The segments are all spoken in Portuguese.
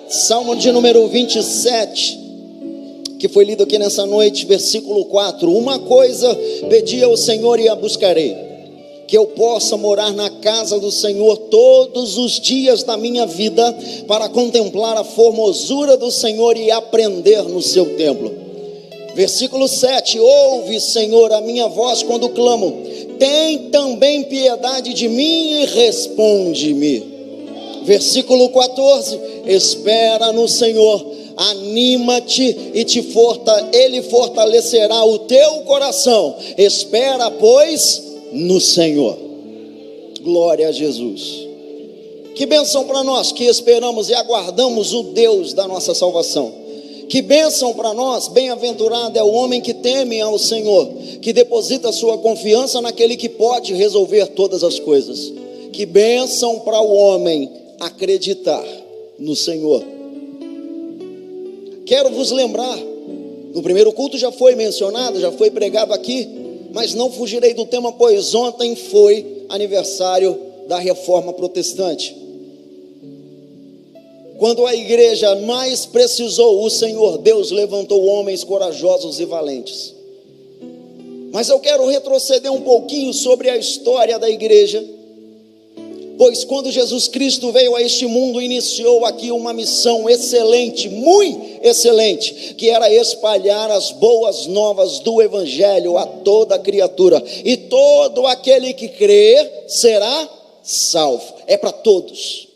Salmo de número 27, que foi lido aqui nessa noite, versículo 4. Uma coisa pedi ao Senhor e a buscarei, que eu possa morar na casa do Senhor todos os dias da minha vida, para contemplar a formosura do Senhor e aprender no seu templo. Versículo 7, ouve, Senhor, a minha voz quando clamo, tem também piedade de mim e responde-me. Versículo 14, espera no Senhor, anima-te e Ele fortalecerá o teu coração. Espera, pois, no Senhor. Glória a Jesus. Que bênção para nós que esperamos e aguardamos o Deus da nossa salvação. Que bênção para nós, bem-aventurado é o homem que teme ao Senhor, que deposita sua confiança naquele que pode resolver todas as coisas. Que bênção para o homem acreditar no Senhor. Quero vos lembrar, no primeiro culto já foi mencionado, já foi pregado aqui, mas não fugirei do tema, pois ontem foi aniversário da Reforma Protestante. Quando a igreja mais precisou, o Senhor Deus levantou homens corajosos e valentes. Mas eu quero retroceder um pouquinho sobre a história da igreja, pois quando Jesus Cristo veio a este mundo, iniciou aqui uma missão excelente, muito excelente, que era espalhar as boas novas do Evangelho a toda criatura, e todo aquele que crer será salvo. É para todos,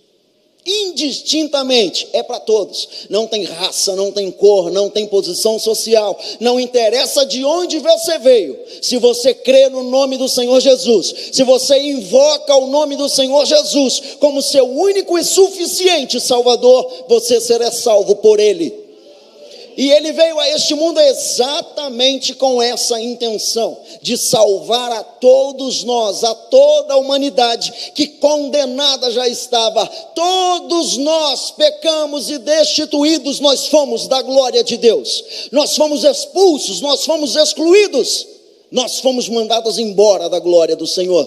indistintamente, é para todos, não tem raça, não tem cor, não tem posição social, não interessa de onde você veio. Se você crê no nome do Senhor Jesus, se você invoca o nome do Senhor Jesus como seu único e suficiente Salvador, você será salvo por Ele. E Ele veio a este mundo exatamente com essa intenção, de salvar a todos nós, a toda a humanidade, que condenada já estava. Todos nós pecamos e destituídos nós fomos da glória de Deus. Nós fomos expulsos, nós fomos excluídos, nós fomos mandados embora da glória do Senhor,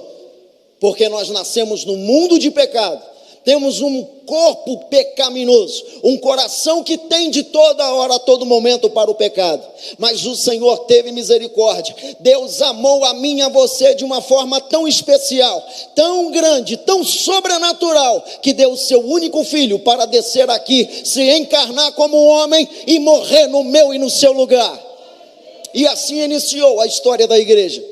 porque nós nascemos no mundo de pecado. Temos um corpo pecaminoso, um coração que tende toda hora, a todo momento para o pecado. Mas o Senhor teve misericórdia. Deus amou a mim e a você de uma forma tão especial, tão grande, tão sobrenatural, que deu o seu único filho para descer aqui, se encarnar como homem e morrer no meu e no seu lugar. E assim iniciou a história da igreja.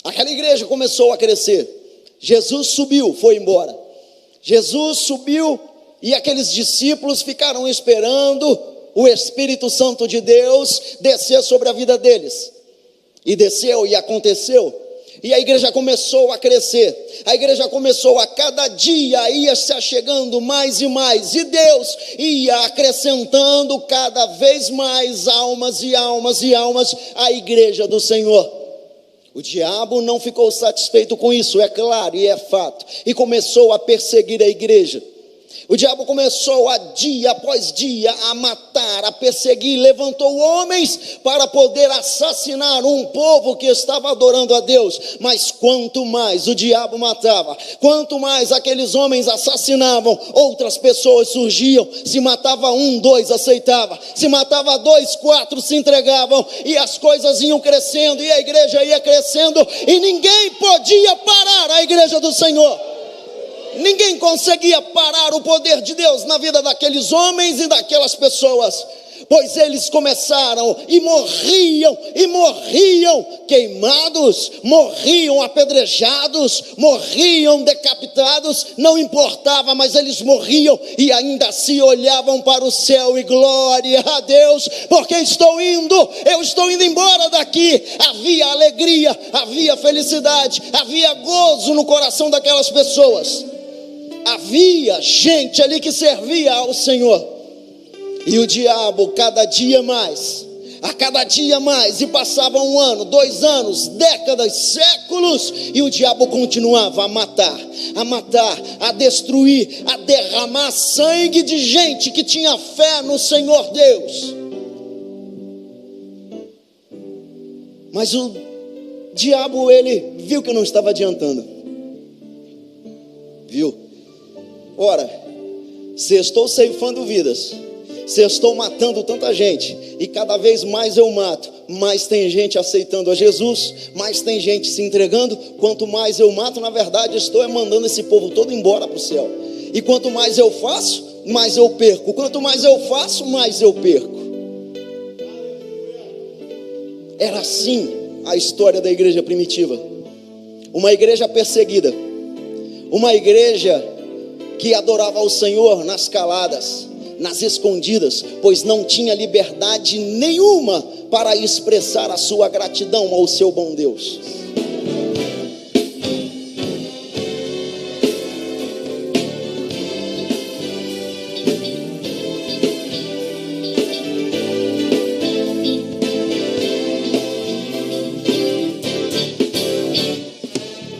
Aquela igreja começou a crescer. Jesus subiu, foi embora. Jesus subiu e aqueles discípulos ficaram esperando o Espírito Santo de Deus descer sobre a vida deles. E desceu e aconteceu. E a igreja começou a crescer. A igreja começou a cada dia ia se achegando mais e mais. E Deus ia acrescentando cada vez mais almas e almas e almas à igreja do Senhor. O diabo não ficou satisfeito com isso, é claro e é fato, e começou a perseguir a igreja. O diabo começou a dia após dia a matar, a perseguir, levantou homens para poder assassinar um povo que estava adorando a Deus. Mas quanto mais o diabo matava, quanto mais aqueles homens assassinavam, outras pessoas surgiam. Se matava um, dois aceitava, se matava dois, quatro se entregavam, e as coisas iam crescendo, e a igreja ia crescendo, e ninguém podia parar a igreja do Senhor. Ninguém conseguia parar o poder de Deus na vida daqueles homens e daquelas pessoas, pois eles começaram e morriam queimados, morriam apedrejados, morriam decapitados, não importava, mas eles morriam e ainda se olhavam para o céu e glória a Deus, porque eu estou indo embora daqui. Havia alegria, havia felicidade, havia gozo no coração daquelas pessoas. Havia gente ali que servia ao Senhor. E o diabo cada dia mais, e passava um ano, 2 anos, décadas, séculos, e o diabo continuava a matar, a destruir, a derramar sangue de gente que tinha fé no Senhor Deus. Mas o diabo, ele viu que não estava adiantando. Viu? Ora, Se eu estou ceifando vidas, se eu estou matando tanta gente, e cada vez mais eu mato, mais tem gente aceitando a Jesus, mais tem gente se entregando. Quanto mais eu mato, na verdade, estou mandando esse povo todo embora para o céu. E quanto mais eu faço, mais eu perco. Quanto mais eu faço, mais eu perco. Era assim a história da igreja primitiva. Uma igreja perseguida, uma igreja que adorava ao Senhor nas caladas, nas escondidas, pois não tinha liberdade nenhuma para expressar a sua gratidão ao seu bom Deus.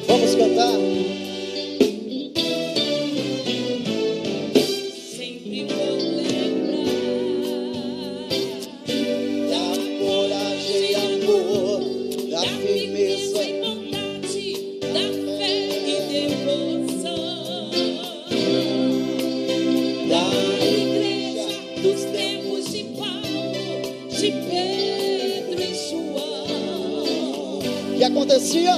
Vamos cantar. Sempre vou lembrar Da coragem e amor, da firmeza, e vontade, da fé e devoção da da igreja dos tempos de Paulo, de Pedro e João, que acontecia,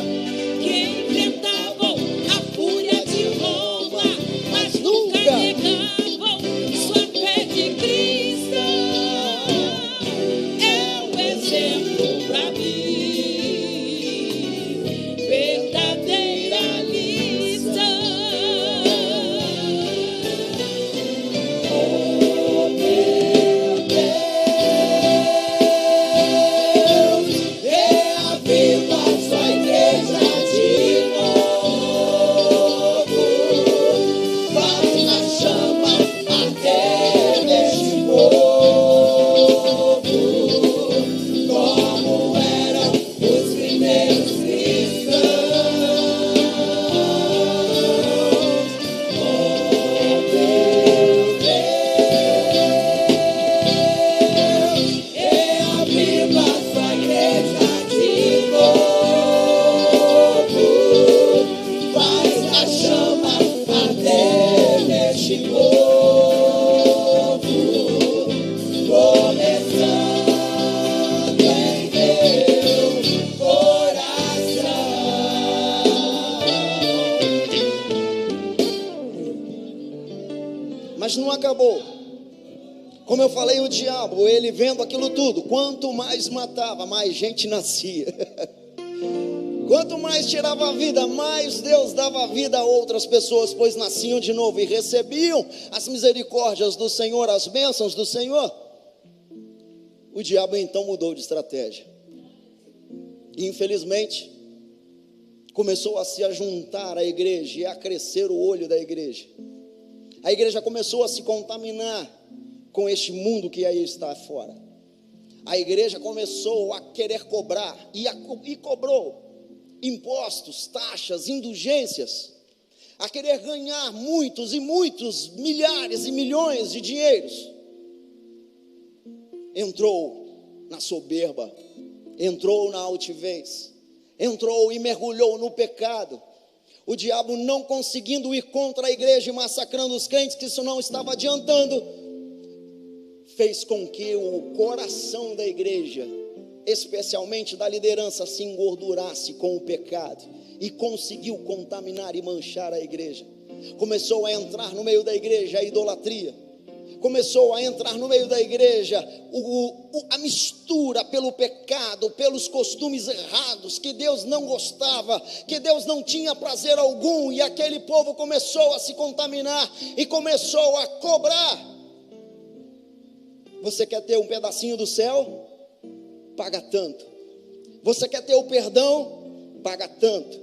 que enfrentavam a fúria de Roma, mas nunca nunca negavam sua fé de Cristo. É um exemplo pra mim, verdadeira lição. Oh meu Deus, reaviva a sua igreja de novo, faz a chama arder neste povo, como eram os primeiros cristãos. Oh meu Deus, reaviva a sua igreja de novo, faz a chama arder neste povo, começando em teu coração. mas não acabou. Como eu falei, o diabo, ele vendo aquilo tudo, quanto mais matava, mais gente nascia. Quanto mais tirava a vida, mais Deus dava vida a outras pessoas, pois nasciam de novo e recebiam as misericórdias do Senhor, as bênçãos do Senhor. O diabo então mudou de estratégia. E infelizmente, começou a se ajuntar à igreja e a crescer o olho da igreja. A igreja começou a se contaminar com este mundo que aí está fora. A igreja começou a querer cobrar e cobrou impostos, taxas, indulgências, a querer ganhar muitos e muitos, milhares e milhões de dinheiros. Entrou na soberba, entrou na altivez, entrou e mergulhou no pecado. O diabo, não conseguindo ir contra a igreja e massacrando os crentes, que isso não estava adiantando, fez com que o coração da igreja, especialmente da liderança, se engordurasse com o pecado e conseguiu contaminar e manchar a igreja. Começou a entrar no meio da igreja a idolatria, começou a entrar no meio da igreja a mistura pelo pecado, pelos costumes errados, que Deus não gostava, que Deus não tinha prazer algum, e aquele povo começou a se contaminar e começou a cobrar. Você quer ter um pedacinho do céu? Paga tanto. Você quer ter o perdão? Paga tanto.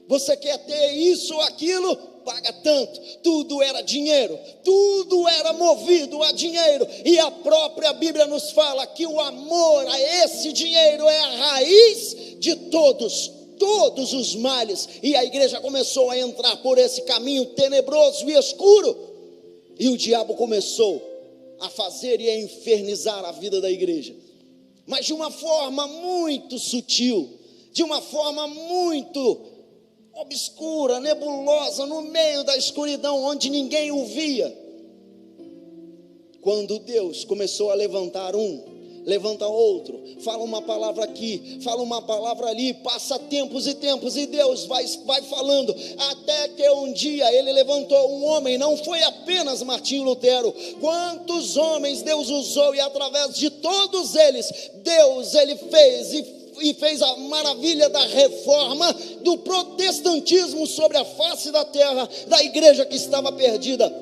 Você quer ter isso ou aquilo? Paga tanto. Tudo era dinheiro, tudo era movido a dinheiro, e a própria Bíblia nos fala que o amor a esse dinheiro é a raiz de todos os males. E a igreja começou a entrar por esse caminho tenebroso e escuro, e o diabo começou a fazer e a infernizar a vida da igreja, mas de uma forma muito sutil, de uma forma muito obscura, nebulosa, no meio da escuridão, onde ninguém o via. Quando Deus começou a levantar levanta outro, fala uma palavra aqui, fala uma palavra ali, passa tempos e tempos, e Deus vai falando, até que um dia Ele levantou um homem. Não foi apenas Martinho Lutero. Quantos homens Deus usou, e através de todos eles, Ele fez a maravilha da reforma, do protestantismo sobre a face da terra, da igreja que estava perdida.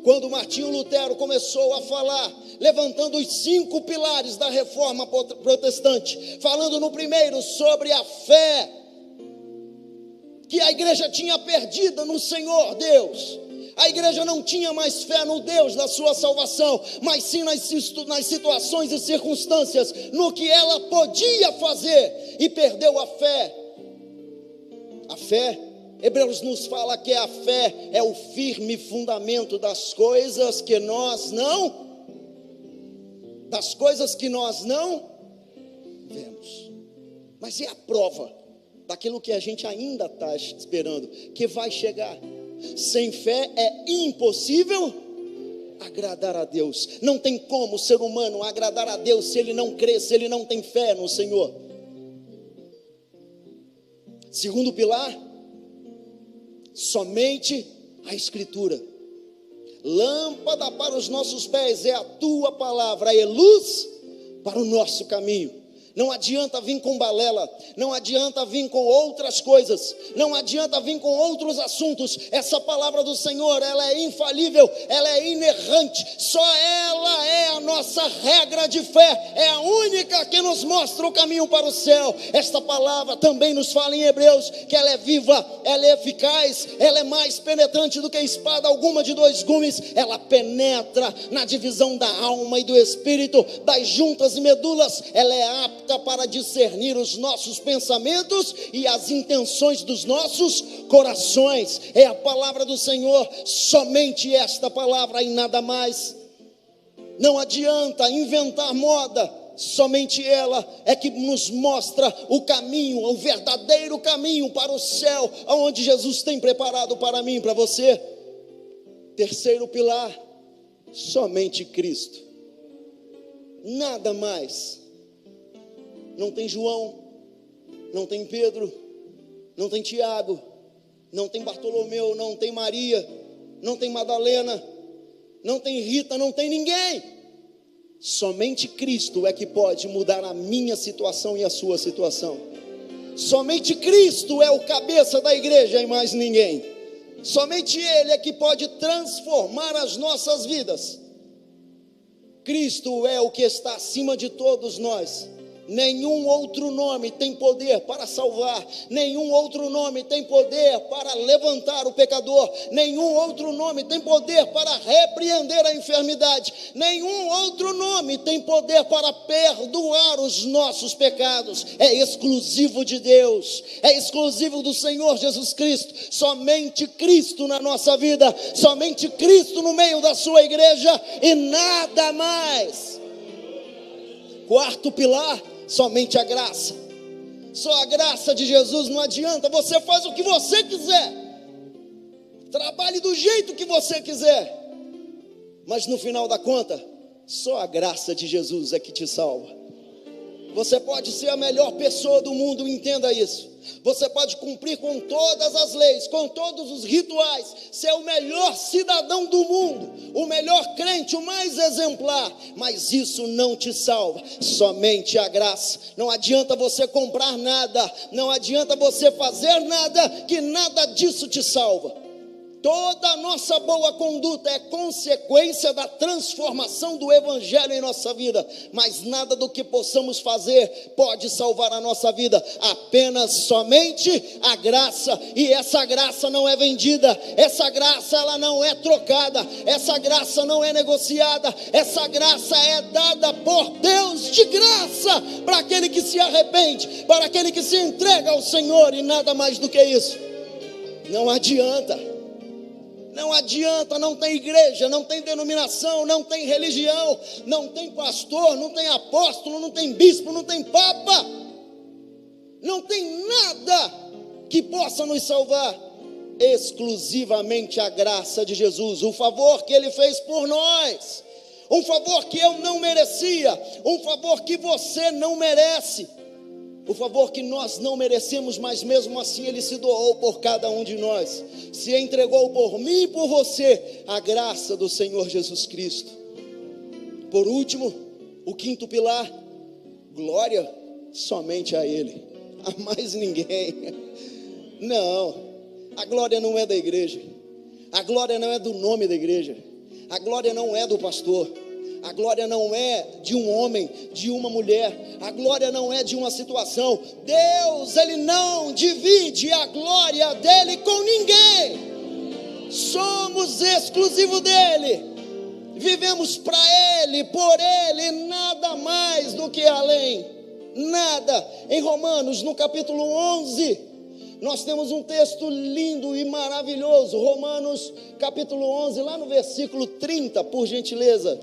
Quando Martinho Lutero começou a falar, levantando os 5 pilares da reforma protestante, falando no primeiro sobre a fé, que a igreja tinha perdida no Senhor Deus. A igreja não tinha mais fé no Deus da sua salvação, mas sim nas situações e circunstâncias, no que ela podia fazer, e perdeu a fé. A fé, Hebreus nos fala que a fé é o firme fundamento das coisas que nós não vemos. Mas é a prova daquilo que a gente ainda está esperando, que vai chegar. Sem fé é impossível agradar a Deus. Não tem como o ser humano agradar a Deus se ele não crê, se ele não tem fé no Senhor. Segundo pilar, somente a Escritura. Lâmpada para os nossos pés é a tua palavra, e luz para o nosso caminho. Não adianta vir com balela, não adianta vir com outras coisas, não adianta vir com outros assuntos. Essa palavra do Senhor, ela é infalível, ela é inerrante, só ela é a nossa regra de fé, é a única que nos mostra o caminho para o céu. Esta palavra também nos fala em Hebreus, que ela é viva, ela é eficaz, ela é mais penetrante do que espada alguma de 2 gumes, ela penetra na divisão da alma e do espírito, das juntas e medulas, ela é apta para discernir os nossos pensamentos e as intenções dos nossos corações. É a palavra do Senhor, somente esta palavra e nada mais. Não adianta inventar moda, somente ela é que nos mostra o caminho, o verdadeiro caminho para o céu, aonde Jesus tem preparado para mim e para você. Terceiro pilar, somente Cristo, nada mais. Não tem João, não tem Pedro, não tem Tiago, não tem Bartolomeu, não tem Maria, não tem Madalena, não tem Rita, não tem ninguém. Somente Cristo é que pode mudar a minha situação e a sua situação. Somente Cristo é o cabeça da igreja e mais ninguém. Somente Ele é que pode transformar as nossas vidas. Cristo é o que está acima de todos nós. Nenhum outro nome tem poder para salvar, nenhum outro nome tem poder para levantar o pecador, nenhum outro nome tem poder para repreender a enfermidade, nenhum outro nome tem poder para perdoar os nossos pecados. É exclusivo de Deus, é exclusivo do Senhor Jesus Cristo. Somente Cristo na nossa vida, somente Cristo no meio da sua igreja e nada mais. Quarto pilar, somente a graça. Só a graça de Jesus. Não adianta, você faz o que você quiser, trabalhe do jeito que você quiser, mas no final da conta, só a graça de Jesus é que te salva. Você pode ser a melhor pessoa do mundo, entenda isso. Você pode cumprir com todas as leis, com todos os rituais, ser o melhor cidadão do mundo, o melhor crente, o mais exemplar, mas isso não te salva. Somente a graça. Não adianta você comprar nada, não adianta você fazer nada, que nada disso te salva. Toda a nossa boa conduta é consequência da transformação do Evangelho em nossa vida, mas nada do que possamos fazer pode salvar a nossa vida, apenas somente a graça. E essa graça não é vendida, essa graça ela não é trocada, essa graça não é negociada, essa graça é dada por Deus de graça, para aquele que se arrepende, para aquele que se entrega ao Senhor, e nada mais do que isso. Não adianta. Não adianta, não tem igreja, não tem denominação, não tem religião, não tem pastor, não tem apóstolo, não tem bispo, não tem papa, não tem nada que possa nos salvar, exclusivamente a graça de Jesus, o favor que Ele fez por nós, um favor que eu não merecia, um favor que você não merece, o favor que nós não merecemos, mas mesmo assim Ele se doou por cada um de nós, se entregou por mim e por você, a graça do Senhor Jesus Cristo. Por último, o quinto pilar: glória somente a Ele, a mais ninguém. Não, a glória não é da igreja, a glória não é do nome da igreja, a glória não é do pastor, a glória não é de um homem, de uma mulher, a glória não é de uma situação. Deus, Ele não divide a glória dEle com ninguém, somos exclusivos dEle, vivemos para Ele, por Ele, nada mais do que além, nada. Em Romanos, no capítulo 11, nós temos um texto lindo e maravilhoso. Romanos capítulo 11, lá no versículo 30, por gentileza.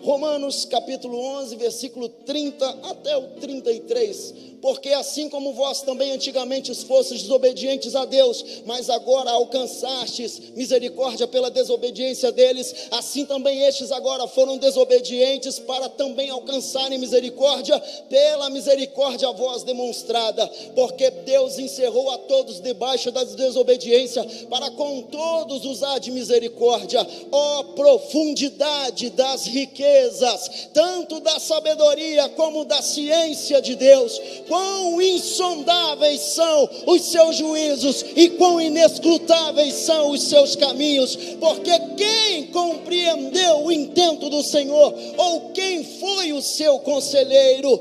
Romanos capítulo 11, versículo 30 até o 33. Porque assim como vós também antigamente fostes desobedientes a Deus, mas agora alcançastes misericórdia pela desobediência deles, assim também estes agora foram desobedientes para também alcançarem misericórdia pela misericórdia a vós demonstrada. Porque Deus encerrou a todos debaixo da desobediência, para com todos usar de misericórdia. Ó profundidade das riquezas, tanto da sabedoria como da ciência de Deus! Quão insondáveis são os seus juízos e quão inescrutáveis são os seus caminhos. Porque quem compreendeu o intento do Senhor, ou quem foi o seu conselheiro?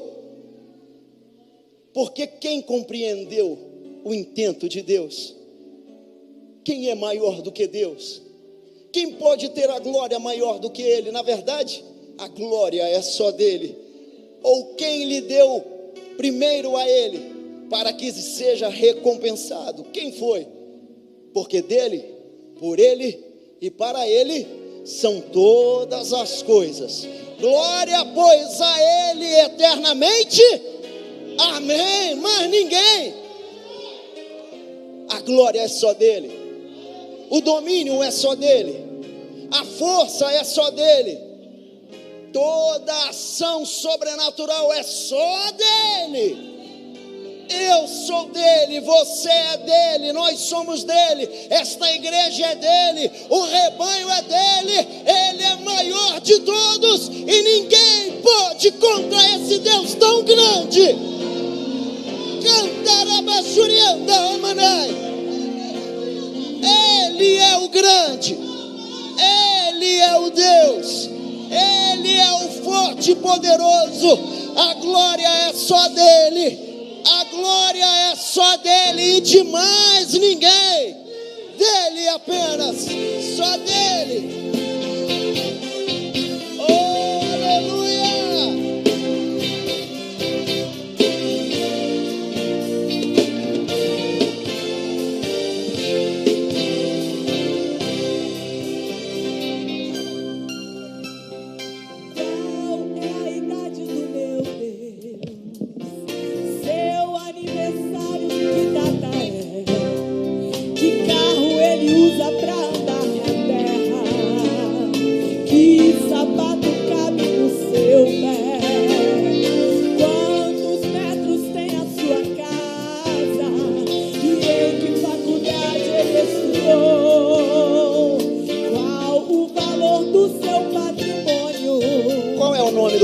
Porque quem compreendeu o intento de Deus? Quem é maior do que Deus? Quem pode ter a glória maior do que Ele? Na verdade, a glória é só dEle. Ou quem lhe deu primeiro a Ele, para que seja recompensado? Quem foi? Porque dEle, por Ele e para Ele são todas as coisas. Glória, pois, a Ele eternamente. Amém. Mas ninguém. A glória é só dEle, o domínio é só dEle, a força é só dEle, toda ação sobrenatural é só dEle. Eu sou dEle, você é dEle, nós somos dEle, esta igreja é dEle, o rebanho é dEle, Ele é maior de todos e ninguém pode contra esse Deus tão grande. Cantarabachurianda Amanai. Ele é o grande, Ele é o Deus, Ele é o forte e poderoso. A glória é só dEle, a glória é só dEle e de mais ninguém. DEle apenas, só dEle. Oh, aleluia.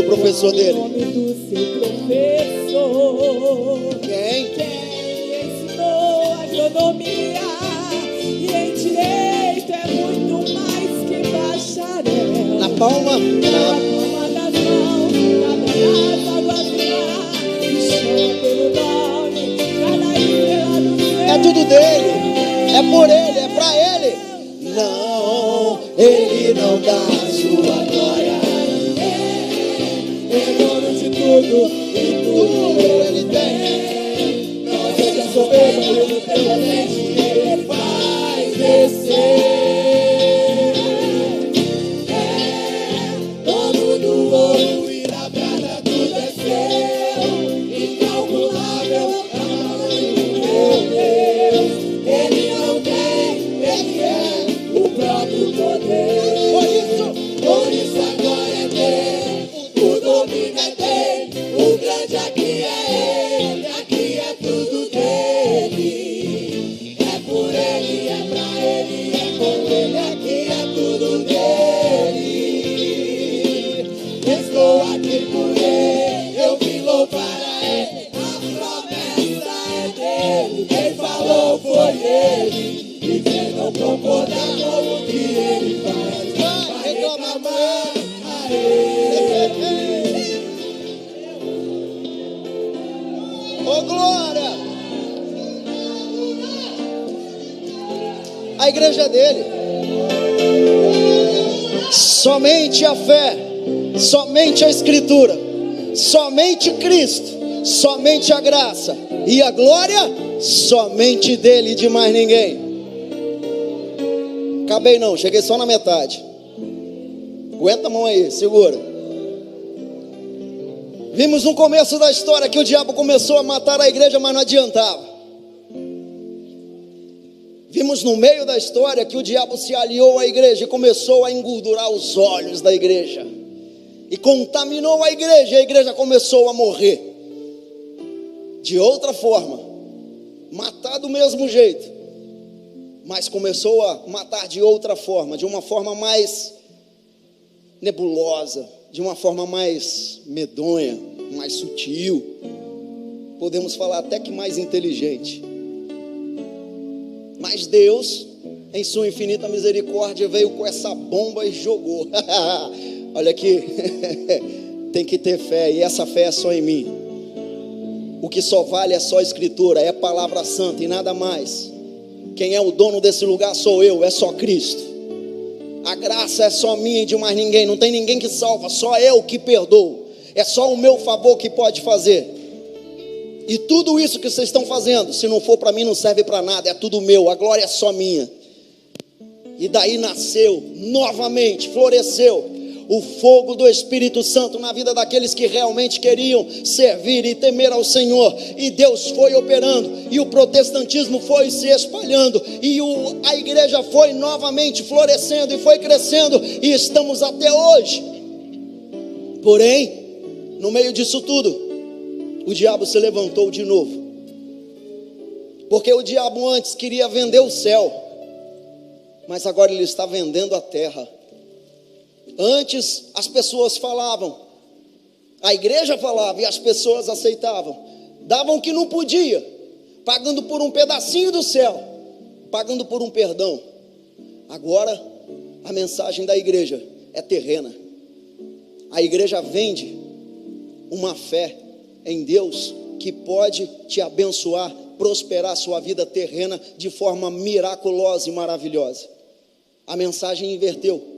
Professor dele. O nome do seu professor. Quem? Quem ensinou agronomia e em direito é muito mais que bacharel. Na palma. Na palma das mãos, cada águas do mar, e chama pelo nome, cada estrela do céu. É tudo dele, é por ele, é pra ele. Não, ele não dá sua glória. Ele é dono de tudo e tudo ele tem. Não seja soberbo, ele pela mente, ele faz descer. Dono do ouro e da prata, tudo é seu. Incalculável, tamanho meu Deus. Ele não tem, ele é o próprio poder. Por isso a glória é dele. ele e quem não concordar com o que ele faz vai reclamar a ele. Oh, glória! A igreja é dele. Somente a fé, somente a Escritura, somente Cristo, somente a graça e a glória, somente dele e de mais ninguém. Acabei não, cheguei só na metade. Aguenta a mão aí, segura. Vimos no começo da história que o diabo começou a matar a igreja, mas não adiantava. Vimos no meio da história que o diabo se aliou à igreja e começou a engordurar os olhos da igreja. E contaminou a igreja começou a morrer. De outra forma, matar do mesmo jeito, mas começou a matar de outra forma, de uma forma mais nebulosa, de uma forma mais medonha, mais sutil, podemos falar até que mais inteligente. Mas Deus, em sua infinita misericórdia, veio com essa bomba e jogou. Olha aqui, tem que ter fé, e essa fé é só em mim. O que só vale é só a Escritura, é palavra santa e nada mais. Quem é o dono desse lugar sou eu, é só Cristo. A graça é só minha e de mais ninguém. Não tem ninguém que salva, só eu que perdoo. É só o meu favor que pode fazer. E tudo isso que vocês estão fazendo, se não for para mim, não serve para nada, é tudo meu, a glória é só minha. E daí nasceu, novamente, floresceu o fogo do Espírito Santo na vida daqueles que realmente queriam servir e temer ao Senhor. E Deus foi operando, e o protestantismo foi se espalhando, e a igreja foi novamente florescendo e foi crescendo, e estamos até hoje. Porém, no meio disso tudo, o diabo se levantou de novo, porque o diabo antes queria vender o céu, mas agora ele está vendendo a terra. Antes as pessoas falavam, a igreja falava e as pessoas aceitavam, davam o que não podia, pagando por um pedacinho do céu, pagando por um perdão. Agora a mensagem da igreja é terrena. A igreja vende uma fé em Deus que pode te abençoar, prosperar a sua vida terrena de forma miraculosa e maravilhosa. A mensagem inverteu.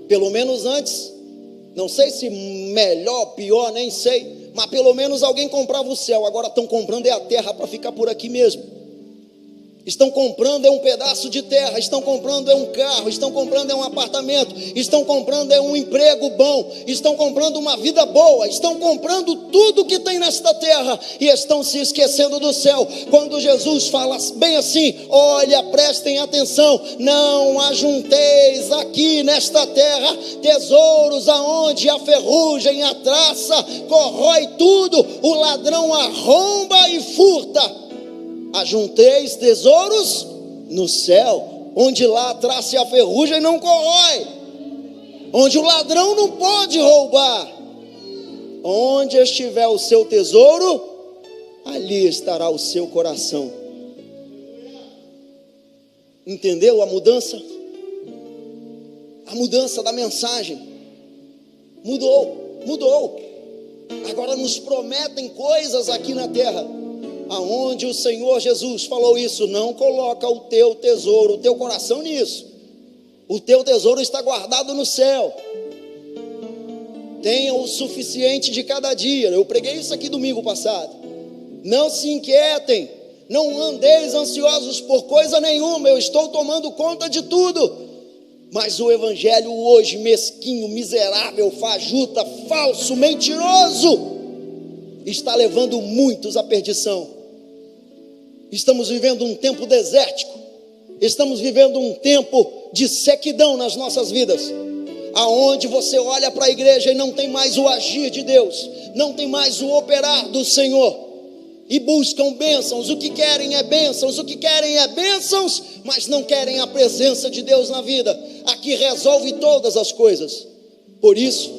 Pelo menos antes, não sei se melhor, pior, nem sei, mas pelo menos alguém comprava o céu. Agora estão comprando é a terra para ficar por aqui mesmo. Estão comprando é um pedaço de terra, estão comprando é um carro, estão comprando é um apartamento, estão comprando é um emprego bom, estão comprando uma vida boa, estão comprando tudo que tem nesta terra e estão se esquecendo do céu. Quando Jesus fala bem assim, olha, prestem atenção, não ajunteis aqui nesta terra tesouros aonde a ferrugem, a traça corrói tudo, o ladrão arromba e furta. Ajunteis tesouros no céu, onde lá a traça e a ferrugem não corrói, onde o ladrão não pode roubar. Onde estiver o seu tesouro, ali estará o seu coração. Entendeu a mudança? A mudança da mensagem mudou. Agora nos prometem coisas aqui na terra. Aonde o Senhor Jesus falou isso, não coloca o teu tesouro, o teu coração nisso. O teu tesouro está guardado no céu. Tenha o suficiente de cada dia. Eu preguei isso aqui domingo passado. Não se inquietem, não andeis ansiosos por coisa nenhuma, eu estou tomando conta de tudo. Mas o evangelho hoje, mesquinho, miserável, fajuta, falso, mentiroso, está levando muitos à perdição. Estamos vivendo um tempo desértico, estamos vivendo um tempo de sequidão nas nossas vidas, aonde você olha para a igreja e não tem mais o agir de Deus, não tem mais o operar do Senhor, e buscam bênçãos. O que querem é bênçãos, mas não querem a presença de Deus na vida, a que resolve todas as coisas. Por isso,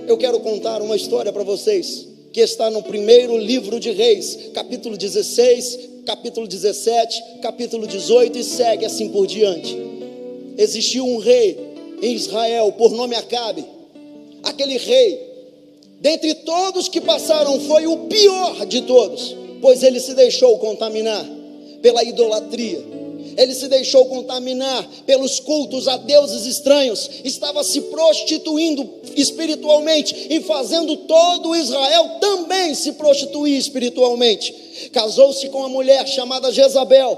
eu quero contar uma história para vocês, que está no primeiro livro de Reis, capítulo 16, capítulo 17, capítulo 18 e segue assim por diante. Existiu um rei em Israel, por nome Acabe. Aquele rei, dentre todos que passaram, foi o pior de todos, pois ele se deixou contaminar pela idolatria. Ele se deixou contaminar pelos cultos a deuses estranhos, estava se prostituindo espiritualmente e fazendo todo Israel também se prostituir espiritualmente. Casou-se com uma mulher chamada Jezabel,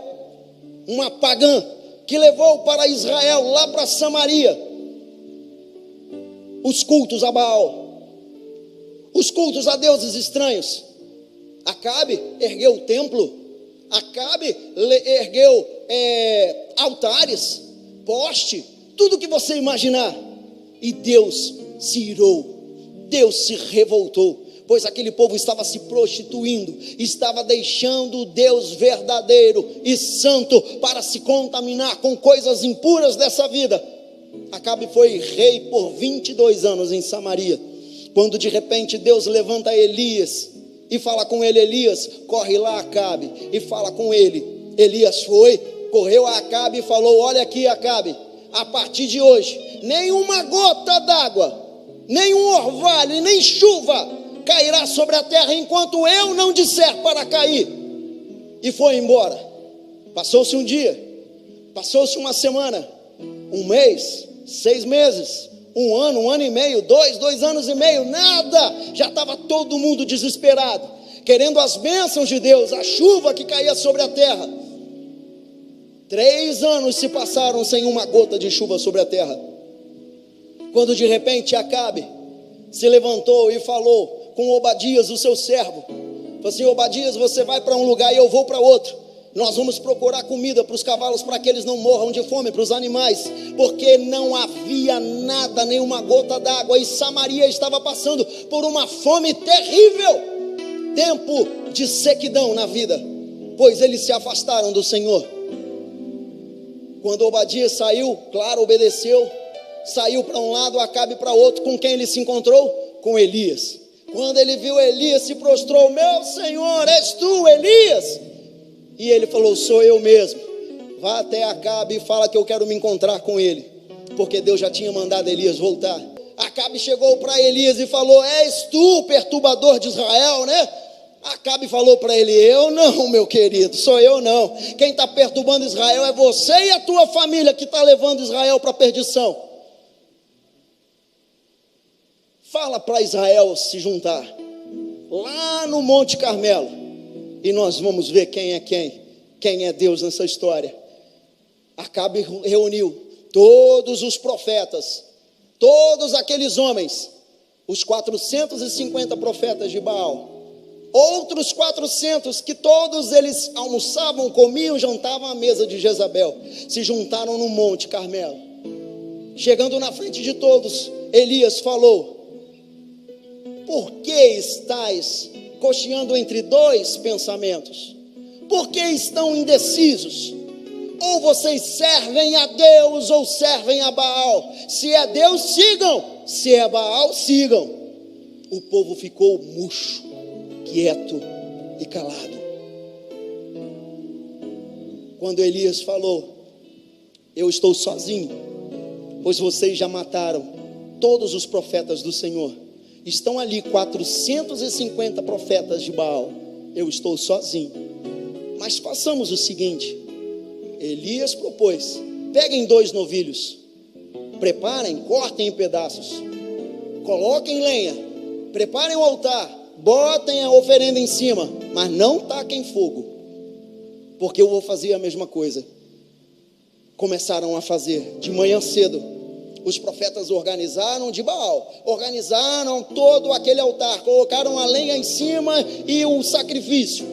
uma pagã, que levou para Israel, lá para Samaria, os cultos a Baal, os cultos a deuses estranhos. Acabe ergueu o templo, Acabe ergueu altares, poste, tudo que você imaginar, e Deus se irou, Deus se revoltou, pois aquele povo estava se prostituindo, estava deixando o Deus verdadeiro e santo para se contaminar com coisas impuras dessa vida. Acabe foi rei por 22 anos em Samaria, quando de repente Deus levanta Elias e fala com ele: Elias, corre lá, Acabe, e fala com ele. Elias foi, correu a Acabe e falou: olha aqui, Acabe, a partir de hoje, nenhuma gota d'água, nenhum orvalho, nem chuva cairá sobre a terra, enquanto eu não disser para cair. E foi embora. Passou-se um dia, passou-se uma semana, um mês, 6 meses, um ano e meio, 2 anos e meio, nada, já estava todo mundo desesperado, querendo as bênçãos de Deus, a chuva que caía sobre a terra. 3 anos se passaram sem uma gota de chuva sobre a terra, quando de repente Acabe se levantou e falou com Obadias, o seu servo, falou assim: Obadias, você vai para um lugar e eu vou para outro. Nós vamos procurar comida para os cavalos, para que eles não morram de fome, para os animais, porque não havia nada, nenhuma gota d'água, e Samaria estava passando por uma fome terrível, tempo de sequidão na vida, pois eles se afastaram do Senhor. Quando Obadias saiu, claro, obedeceu, saiu para um lado, Acabe para outro. Com quem ele se encontrou? Com Elias. Quando ele viu Elias, se prostrou: meu Senhor, és tu, Elias? E ele falou: sou eu mesmo. Vá até Acabe e fala que eu quero me encontrar com ele, porque Deus já tinha mandado Elias voltar. Acabe chegou para Elias e falou: és tu, perturbador de Israel, né? Acabe falou para ele: eu não, meu querido, sou eu não. Quem está perturbando Israel é você e a tua família, que está levando Israel para a perdição. Fala para Israel se juntar lá no Monte Carmelo, e nós vamos ver quem é Deus nessa história. Acabe reuniu todos os profetas, todos aqueles homens, os 450 profetas de Baal, outros 400 que todos eles almoçavam, comiam, jantavam à mesa de Jezabel, se juntaram no Monte Carmelo. Chegando na frente de todos, Elias falou: por que estáis cocheando entre 2 pensamentos? Por que estão indecisos? Ou vocês servem a Deus ou servem a Baal. Se é Deus, sigam. Se é Baal, sigam. O povo ficou murcho, quieto e calado. Quando Elias falou: eu estou sozinho, pois vocês já mataram todos os profetas do Senhor. Estão ali 450 profetas de Baal. Eu estou sozinho. Mas façamos o seguinte: Elias propôs: peguem 2 novilhos, preparem, cortem em pedaços, coloquem lenha, preparem o altar, botem a oferenda em cima, mas não taquem fogo, porque eu vou fazer a mesma coisa. Começaram a fazer de manhã cedo. Os profetas organizaram de Baal, organizaram todo aquele altar, colocaram a lenha em cima e o sacrifício,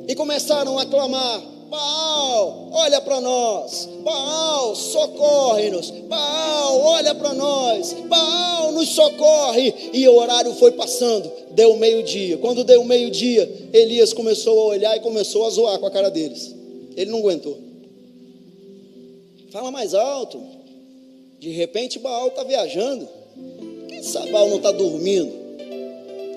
e começaram a clamar: Baal, olha para nós, Baal, socorre-nos, Baal, olha para nós, Baal, nos socorre. E o horário foi passando, deu meio-dia. Quando deu meio-dia, Elias começou a olhar e começou a zoar com a cara deles. Ele não aguentou. Fala mais alto. De repente Baal está viajando. Quem sabe Baal não está dormindo?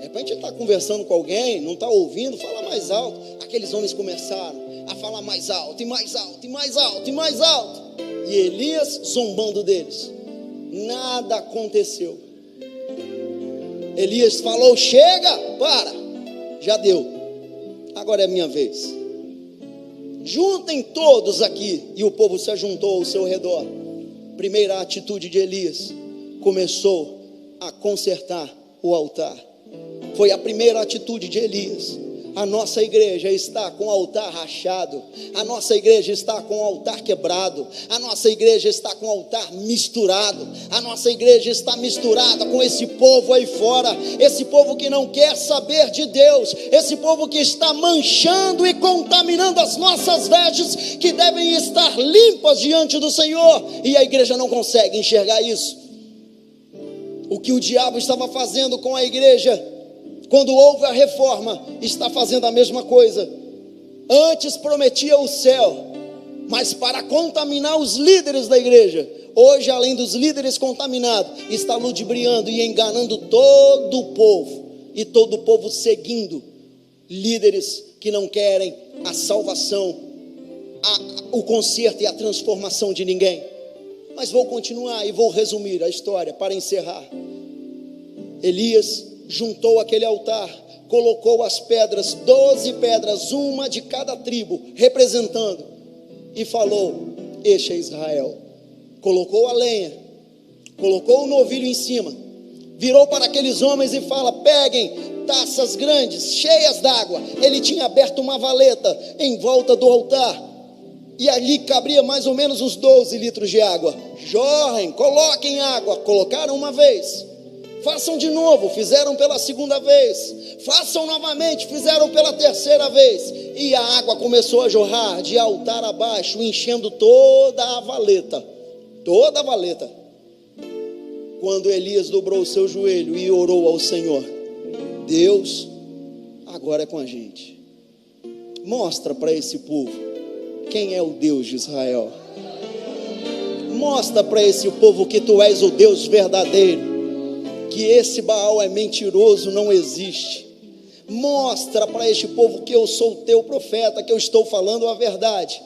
É repente ele está conversando com alguém, não está ouvindo, fala mais alto. Aqueles homens começaram a falar mais alto, e mais alto, e mais alto, e mais alto. E Elias zombando deles. Nada aconteceu. Elias falou: chega, para, já deu, agora é a minha vez. Juntem todos aqui. E o povo se ajuntou ao seu redor. Primeira atitude de Elias: começou a consertar o altar. Foi a primeira atitude de Elias. A nossa igreja está com o altar rachado, a nossa igreja está com o altar quebrado, a nossa igreja está com o altar misturado, a nossa igreja está misturada com esse povo aí fora, esse povo que não quer saber de Deus, esse povo que está manchando e contaminando as nossas vestes, que devem estar limpas diante do Senhor, e a igreja não consegue enxergar isso. O que o diabo estava fazendo com a igreja, quando houve a reforma, está fazendo a mesma coisa. Antes prometia o céu, mas para contaminar os líderes da igreja, hoje, além dos líderes contaminados, está ludibriando e enganando todo o povo, e todo o povo seguindo líderes que não querem a salvação, o conserto e a transformação de ninguém. Mas vou continuar e vou resumir a história para encerrar. Elias juntou aquele altar, colocou as pedras, 12 pedras, uma de cada tribo, representando, e falou: este é Israel. Colocou a lenha, colocou o novilho em cima, virou para aqueles homens e fala: peguem taças grandes, cheias d'água. Ele tinha aberto uma valeta em volta do altar, e ali cabria mais ou menos uns 12 litros de água. Jorrem, coloquem água. Colocaram uma vez, façam de novo, fizeram pela segunda vez, façam novamente, fizeram pela terceira vez, e a água começou a jorrar de altar abaixo, enchendo toda a valeta, quando Elias dobrou o seu joelho e orou ao Senhor: Deus, agora é com a gente, mostra para esse povo quem é o Deus de Israel, mostra para esse povo que tu és o Deus verdadeiro, que esse Baal é mentiroso, não existe. Mostra para este povo que eu sou o teu profeta, que eu estou falando a verdade.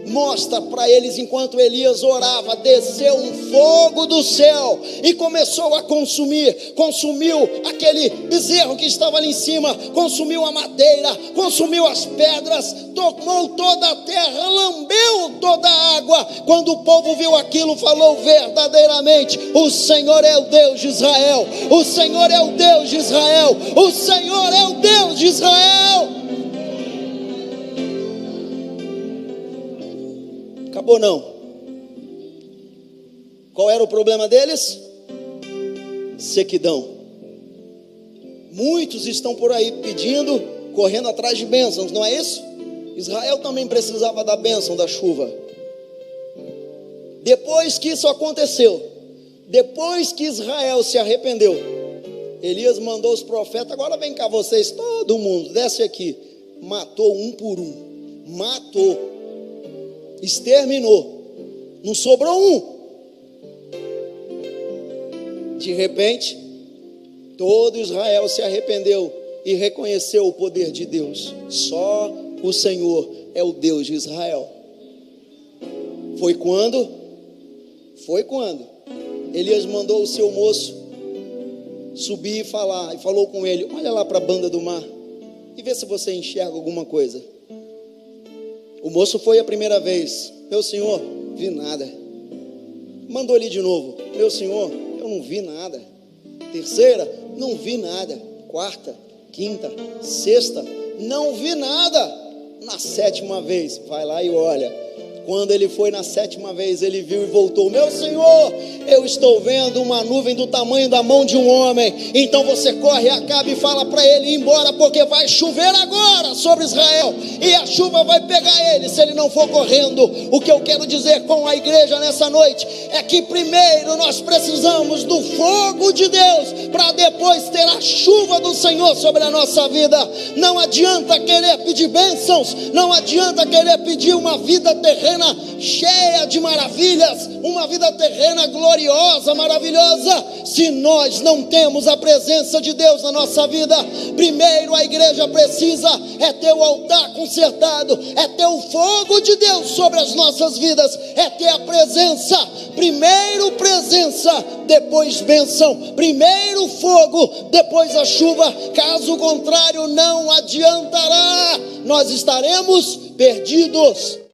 Mostra para eles. Enquanto Elias orava, desceu um fogo do céu e começou a consumiu aquele bezerro que estava ali em cima, consumiu a madeira, consumiu as pedras, tomou toda a terra, lambeu toda a água. Quando o povo viu aquilo, falou: verdadeiramente o Senhor é o Deus de Israel, o Senhor é o Deus de Israel, o Senhor é o Deus de Israel. Acabou não. Qual era o problema deles? Sequidão. Muitos estão por aí pedindo, correndo atrás de bênçãos, não é isso? Israel também precisava da bênção da chuva. Depois que isso aconteceu, depois que Israel se arrependeu, Elias mandou os profetas: agora vem cá vocês, todo mundo, desce aqui. Matou um por um, matou, exterminou, não sobrou um. De repente, todo Israel se arrependeu e reconheceu o poder de Deus. Só o Senhor é o Deus de Israel. Foi quando Elias mandou o seu moço subir e falar, e falou com ele: olha lá para a banda do mar e vê se você enxerga alguma coisa. O moço foi a primeira vez: meu senhor, vi nada. Mandou ele de novo: meu senhor, eu não vi nada. Terceira, não vi nada. Quarta, quinta, sexta, não vi nada. Na sétima vez, vai lá e olha. Quando ele foi na sétima vez, ele viu e voltou: meu senhor, eu estou vendo uma nuvem do tamanho da mão de um homem. Então você corre, acaba e fala para ele ir embora, porque vai chover agora sobre Israel, e a chuva vai pegar ele se ele não for correndo. O que eu quero dizer com a igreja nessa noite é que primeiro nós precisamos do fogo de Deus, para depois ter a chuva do Senhor sobre a nossa vida. Não adianta querer pedir bênçãos, não adianta querer pedir uma vida terrena, terrena cheia de maravilhas, uma vida terrena gloriosa, maravilhosa, se nós não temos a presença de Deus na nossa vida. Primeiro a igreja precisa ter o altar consertado, ter o fogo de Deus sobre as nossas vidas, ter a presença. Primeiro presença, depois bênção. Primeiro fogo, depois a chuva. Caso contrário, não adiantará, nós estaremos perdidos.